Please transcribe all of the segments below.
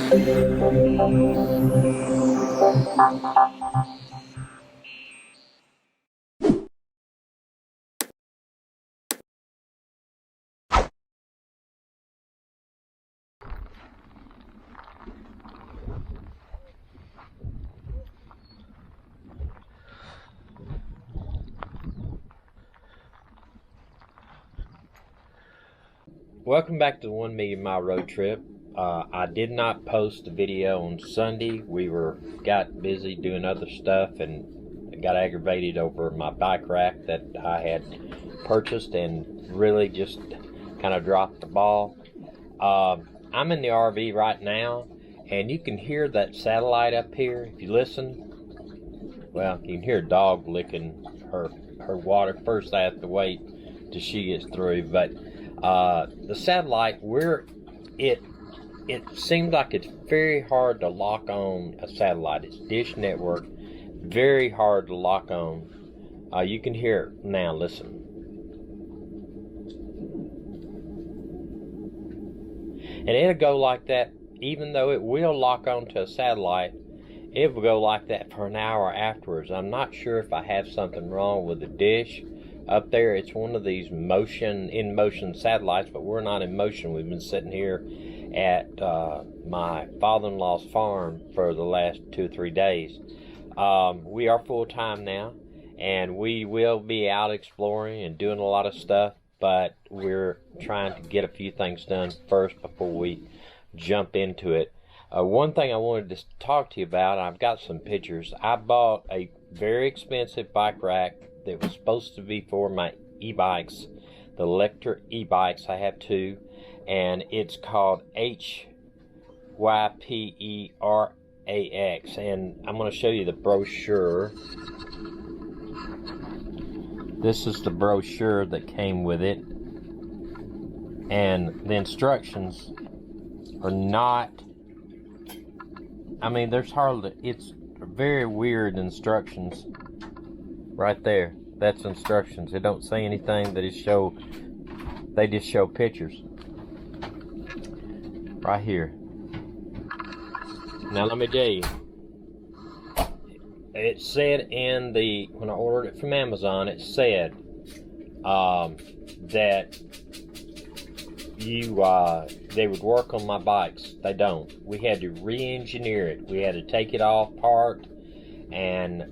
Welcome back to the 1 Million Mile Road Trip. I did not post a video on Sunday. We got busy doing other stuff and got aggravated over my bike rack that I had purchased and really just kind of dropped the ball. I'm in the RV right now, and you can hear that satellite up here. If you listen, well, you can hear a dog licking her water. First I have to wait till she gets through, but the satellite, it seems like it's very hard to lock on a satellite. It's Dish Network, very hard to lock on. You can hear it now. Listen. And it'll go like that, even though it will lock onto a satellite, it will go like that for an hour afterwards. I'm not sure if I have something wrong with the dish. Up there, it's one of these in motion satellites, but we're not in motion. We've been sitting here at my father-in-law's farm for the last 2 or 3 days. We are full-time now, and we will be out exploring and doing a lot of stuff, but we're trying to get a few things done first before we jump into it. One thing I wanted to talk to you about, I've got some pictures. I bought a very expensive bike rack that was supposed to be for my e-bikes, the electric e-bikes. I have 2, and it's called HYPERAX, and I'm going to show you the brochure. This is the brochure that came with it, and the instructions are not, I mean, there's hardly, it's very weird instructions. Right there, that's instructions. They don't say anything. They just show pictures. Right here. Now let me tell you, it said when I ordered it from Amazon, it said that they would work on my bikes. They don't. We had to re-engineer it. We had to take it all apart and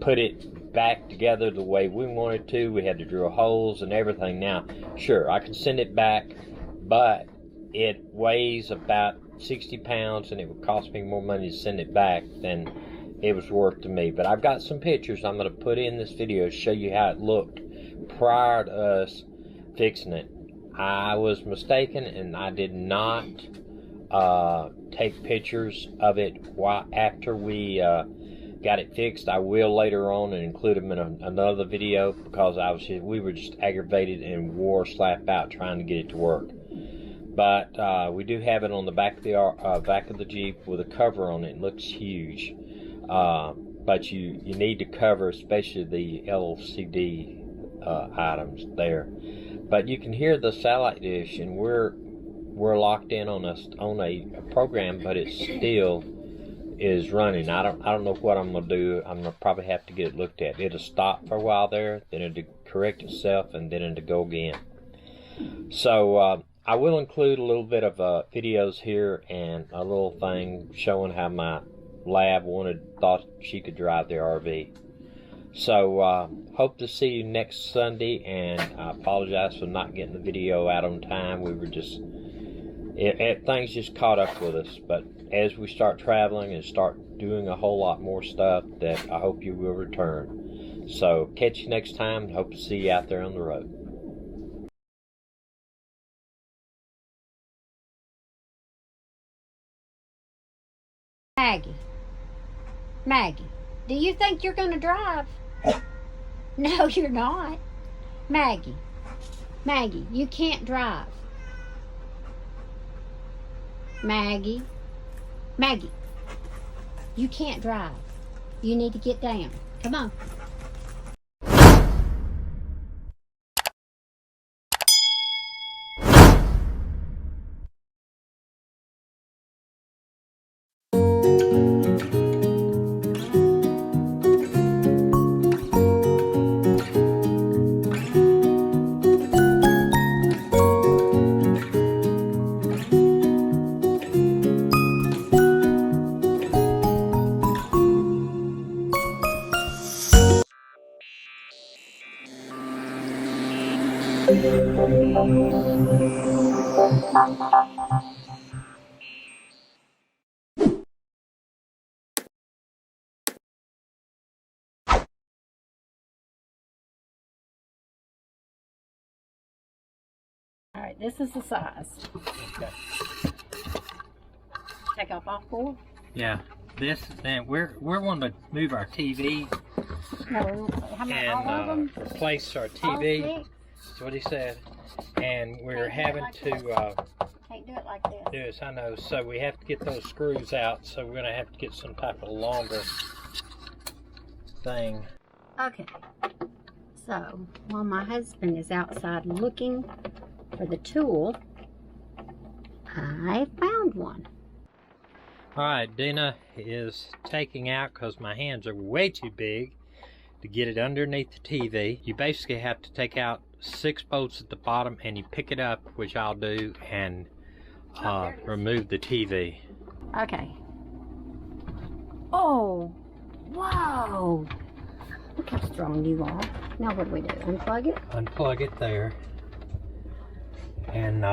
put it back together the way we wanted to. We had to drill holes and everything. Now, sure, I can send it back, but it weighs about 60 pounds, and it would cost me more money to send it back than it was worth to me. But I've got some pictures I'm going to put in this video to show you how it looked prior to us fixing it. I was mistaken, and I did not take pictures of it after we got it fixed. I will later on and include them in another video, because we were just aggravated and wore slap out trying to get it to work. But we do have it on the back of the Jeep with a cover on it. It looks huge, but you need to cover especially the LCD items there. But you can hear the satellite dish, and we're locked in on a program, but it still is running. I don't know what I'm gonna do. I'm gonna probably have to get it looked at. It'll stop for a while there, then it'll correct itself, and then it'll go again. So I will include a little bit of videos here and a little thing showing how my lab thought she could drive the RV. So hope to see you next Sunday, and I apologize for not getting the video out on time. We were just things just caught up with us, but as we start traveling and start doing a whole lot more stuff, that I hope you will return. So catch you next time. Hope to see you out there on the road. Maggie, do you think you're going to drive? No, you're not. Maggie, you can't drive. Maggie, you can't drive. You need to get down. Come on. All right, this is the size. Okay. Take off all four? Yeah. This, and we're wanting to move our TV No, how many, all of them? and replace our All TV. six? That's what he said. And we're Can't do it having like to Can't do it like this. do this. I know. So we have to get those screws out. So we're gonna have to get some type of longer thing. Okay. So while my husband is outside looking for the tool, I found one. Alright, Dina is taking out, because my hands are way too big to get it underneath the TV. You basically have to take out 6 bolts at the bottom and you pick it up, which I'll do, and remove the TV. Okay. Oh, whoa. Look how strong you are. Now what do we do? Unplug it? Unplug it there. And,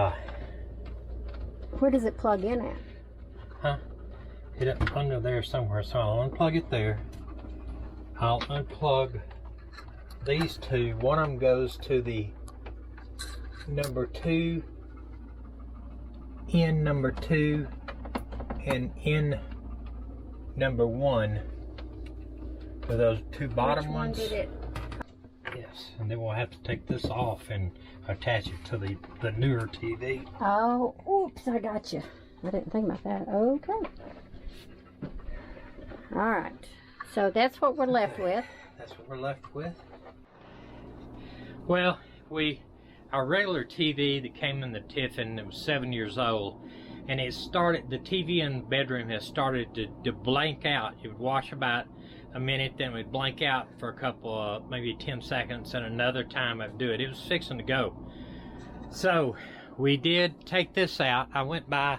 Where does it plug in at? huh? It under there somewhere, so I'll unplug it there. I'll unplug these two. One of them goes to the number 2, in number 2, and in number 1. For those 2 bottom Which one ones. did it? Yes, and then we'll have to take this off and attach it to the newer TV. Oh, oops, I got you. I didn't think about that. Okay. All right. So that's what we're left with. That's what we're left with. Well, our regular TV that came in the Tiffin, it was 7 years old, and the TV in the bedroom has started to blank out. It would wash about a minute, then it would blank out for a couple of, maybe 10 seconds, and another time I'd do it. It was fixing to go. So we did take this out. I went by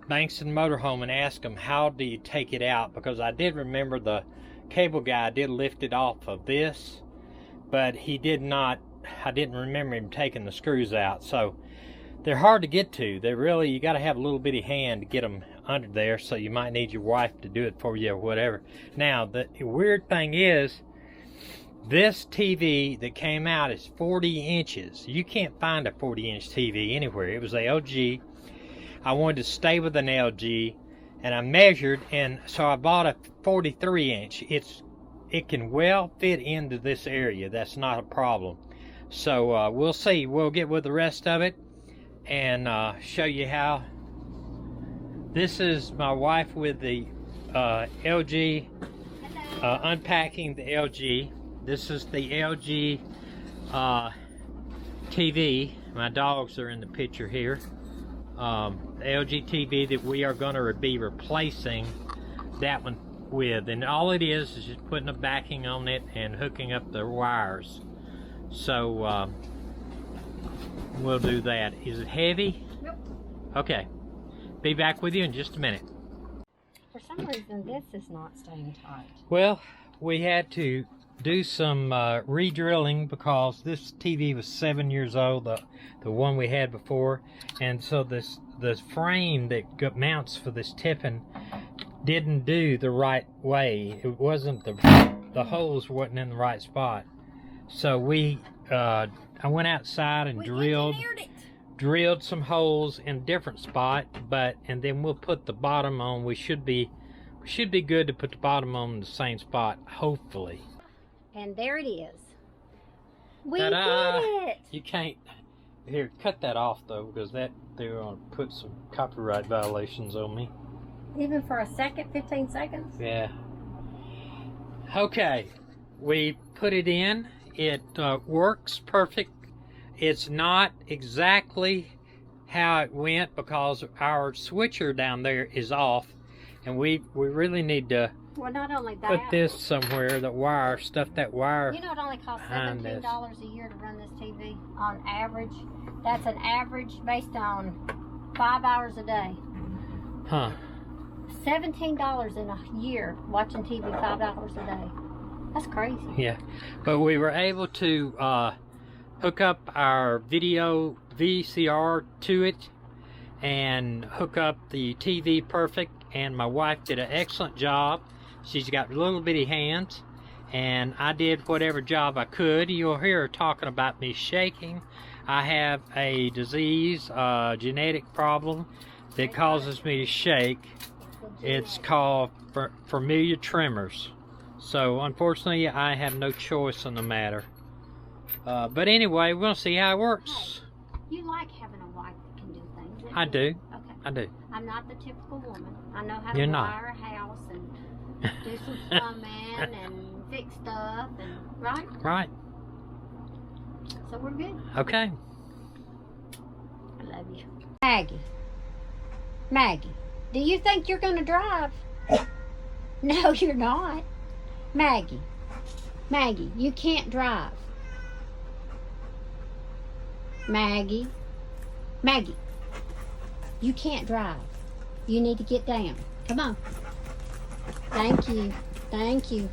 Banks and Motorhome and asked them, how do you take it out? Because I did remember the cable guy did lift it off of this, but he did not. I didn't remember him taking the screws out. So they're hard to get to. You got to have a little bitty hand to get them under there, so you might need your wife to do it for you or whatever. Now, the weird thing is, this TV that came out is 40 inches. You can't find a 40-inch TV anywhere. It was LG. I wanted to stay with an LG, and I measured, and so I bought a 43-inch. It can well fit into this area. That's not a problem. So we'll see. We'll get with the rest of it and show you how. This is my wife with the LG, unpacking the LG. This is the LG TV. My dogs are in the picture here. The LG TV that we are going to be replacing that one with, and all it is just putting a backing on it and hooking up the wires. So we'll do that. Is it heavy? Nope. Okay, be back with you in just a minute. For some reason, this is not staying tight. Well, we had to do some re-drilling because this TV was 7 years old, the one we had before, and so this frame that mounts for this Tiffin didn't do the right way. It wasn't the holes wasn't in the right spot. So I went outside and drilled some holes in a different spot, and then we'll put the bottom on. We should be good to put the bottom on the same spot, hopefully. And there it is. We Ta-da! did it! You can't. Here, cut that off though, because they're going to put some copyright violations on me. Even for a second, 15 seconds? Yeah. Okay, we put it in. It works perfect. It's not exactly how it went because our switcher down there is off, and we really need to Well, not only that, put this somewhere. The wire, stuff that wire. you know it only costs behind $17 a year to run this TV on average. That's an average based on 5 hours a day. Huh. $17 in a year watching TV 5 hours a day. That's crazy. Yeah, but we were able to hook up our video VCR to it and hook up the TV perfect, and my wife did an excellent job. She's got little bitty hands, and I did whatever job I could. You'll hear her talking about me shaking. I have a disease, genetic problem that causes me to shake. It's called familiar tremors. So unfortunately I have no choice in the matter. But anyway, we'll see how it works. You like having a wife that can do things. I do. Okay. I do. I'm not the typical woman. I know how You're to not. wire a house and do some plumbing and fix stuff, and right? Right. So we're good. Okay. I love you. Maggie, do you think you're going to drive? No, you're not. Maggie, you can't drive. Maggie, you can't drive. You need to get down. Come on. Thank you.